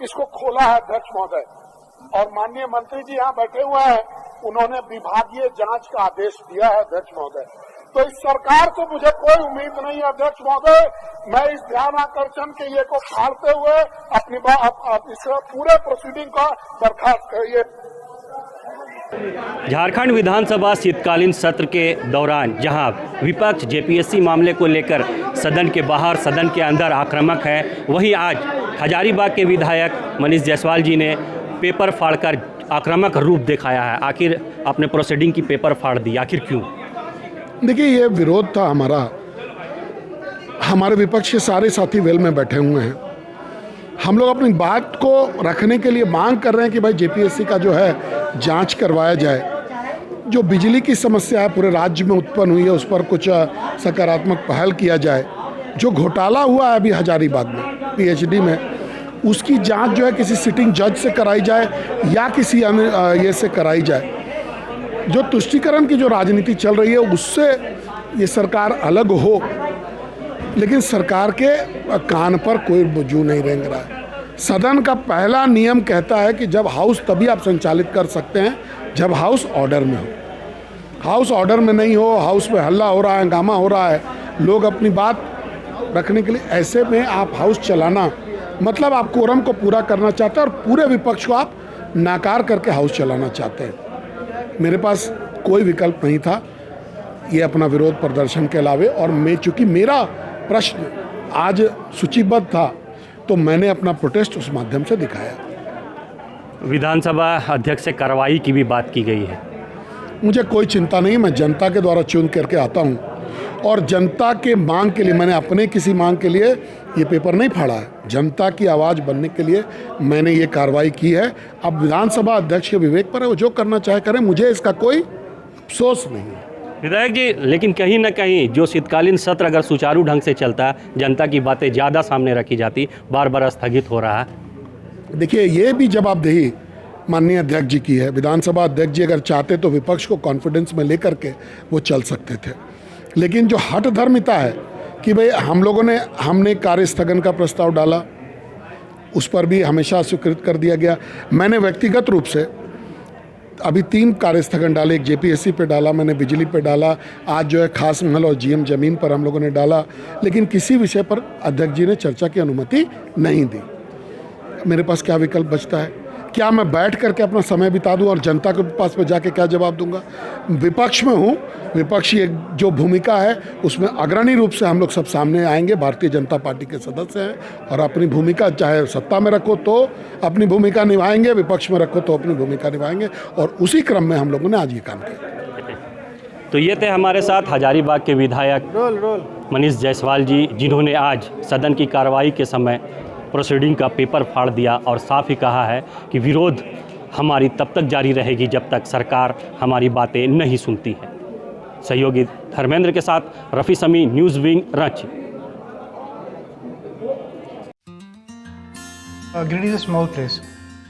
इसको खोला है अध्यक्ष महोदय, और माननीय मंत्री जी यहाँ बैठे हुए हैं, उन्होंने विभागीय जांच का आदेश दिया है अध्यक्ष महोदय। तो इस सरकार से मुझे कोई उम्मीद नहीं है अध्यक्ष महोदय। मैं इस ध्यान आकर्षण के ये को फाड़ते हुए अपनी इस पूरे प्रोसीडिंग का बर्खास्त ये। झारखंड विधानसभा शीतकालीन सत्र के दौरान जहां विपक्ष जेपीएससी मामले को लेकर सदन के बाहर सदन के अंदर आक्रामक है, वहीं आज हजारीबाग के विधायक मनीष जायसवाल जी ने पेपर फाड़कर आक्रामक रूप दिखाया है। आखिर अपने प्रोसीडिंग की पेपर फाड़ दी, आखिर क्यों? देखिए, ये विरोध था हमारा। हमारे विपक्ष के सारे साथी वेल में बैठे हुए हैं। हम लोग अपनी बात को रखने के लिए मांग कर रहे हैं कि भाई जेपीएससी का जो है जांच करवाया जाए। जो बिजली की समस्या है पूरे राज्य में उत्पन्न हुई है, उस पर कुछ सकारात्मक पहल किया जाए। जो घोटाला हुआ है अभी हजारीबाग में पीएचडी में, उसकी जांच जो है किसी सिटिंग जज से कराई जाए या किसी अन्य ये से कराई जाए। जो तुष्टीकरण की जो राजनीति चल रही है उससे ये सरकार अलग हो, लेकिन सरकार के कान पर कोई जू नहीं रेंग रहा है। सदन का पहला नियम कहता है कि जब हाउस तभी आप संचालित कर सकते हैं जब हाउस ऑर्डर में हो। हाउस ऑर्डर में नहीं हो, हाउस में हल्ला हो रहा है, हंगामा हो रहा है, लोग अपनी बात रखने के लिए, ऐसे में आप हाउस चलाना मतलब आप कोरम को पूरा करना चाहते हैं और पूरे विपक्ष को आप नाकार करके हाउस चलाना चाहते हैं। मेरे पास कोई विकल्प नहीं था ये अपना विरोध प्रदर्शन के अलावे, और मैं चूँकि मेरा प्रश्न आज सूचीबद्ध था तो मैंने अपना प्रोटेस्ट उस माध्यम से दिखाया। विधानसभा अध्यक्ष से कार्रवाई की भी बात की गई है। मुझे कोई चिंता नहीं, मैं जनता के द्वारा चुन करके आता हूँ और जनता के मांग के लिए, मैंने अपने किसी मांग के लिए ये पेपर नहीं फाड़ा है। जनता की आवाज़ बनने के लिए मैंने ये कार्रवाई की है। अब विधानसभा अध्यक्ष के विवेक पर है, वो जो करना चाहे करें, मुझे इसका कोई अफसोस नहीं है। विधायक जी, लेकिन कहीं ना कहीं जो शीतकालीन सत्र अगर सुचारू ढंग से चलता, जनता की बातें ज़्यादा सामने रखी जाती, बार बार स्थगित हो रहा है। देखिए, ये भी जवाबदेही माननीय अध्यक्ष जी की है। विधानसभा अध्यक्ष जी अगर चाहते तो विपक्ष को कॉन्फिडेंस में लेकर के वो चल सकते थे, लेकिन जो हठधर्मिता है कि भाई हमने कार्य स्थगन का प्रस्ताव डाला, उस पर भी हमेशा स्वीकृत कर दिया गया। मैंने व्यक्तिगत रूप से अभी 3 कार्य स्थगन डाले, एक जेपीएससी पे डाला, मैंने बिजली पे डाला, आज जो है खास महल और जीएम जमीन पर हम लोगों ने डाला, लेकिन किसी विषय पर अध्यक्ष जी ने चर्चा की अनुमति नहीं दी। मेरे पास क्या विकल्प बचता है? क्या मैं बैठ करके अपना समय बिता दूं और जनता के पास में जाके क्या जवाब दूंगा? विपक्ष में हूं, विपक्षी एक जो भूमिका है उसमें अग्रणी रूप से हम लोग सब सामने आएंगे। भारतीय जनता पार्टी के सदस्य हैं और अपनी भूमिका चाहे सत्ता में रखो तो अपनी भूमिका निभाएंगे, विपक्ष में रखो तो अपनी भूमिका निभाएंगे, और उसी क्रम में हम लोगों ने आज ये काम किया। तो ये थे हमारे साथ हजारीबाग के विधायक मनीष जायसवाल जी, जिन्होंने आज सदन की कार्रवाई के समय प्रोसीडिंग का पेपर फाड़ दिया और साफ ही कहा है कि विरोध हमारी तब तक जारी रहेगी जब तक सरकार हमारी बातें नहीं सुनती है। सहयोगी धर्मेंद्र के साथ रफ़ी समी, news wing, Ranchi. Giridih is a small place,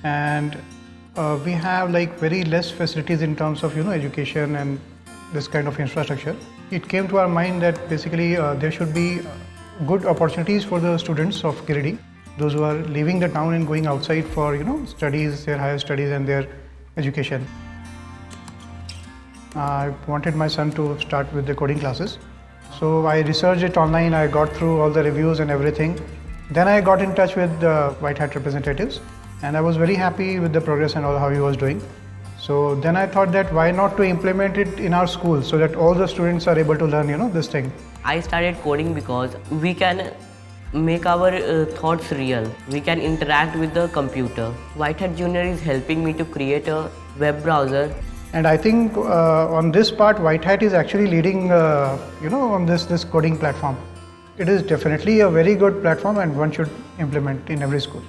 and we have like very less facilities in terms of education and this kind of infrastructure. It came to our mind that basically there should be good opportunities for the students of Giridih, those who are leaving the town and going outside for studies, their higher studies and their education. I wanted my son to start with the coding classes, so I researched it online. I got through all the reviews and everything. Then I got in touch with the White Hat representatives, and I was very happy with the progress and all how he was doing. So then I thought that why not to implement it in our school so that all the students are able to learn this thing. I started coding because we can make our thoughts real. We can interact with the computer. White Hat Junior is helping me to create a web browser. And I think on this part, White Hat is actually leading, on this coding platform. It is definitely a very good platform and one should implement in every school.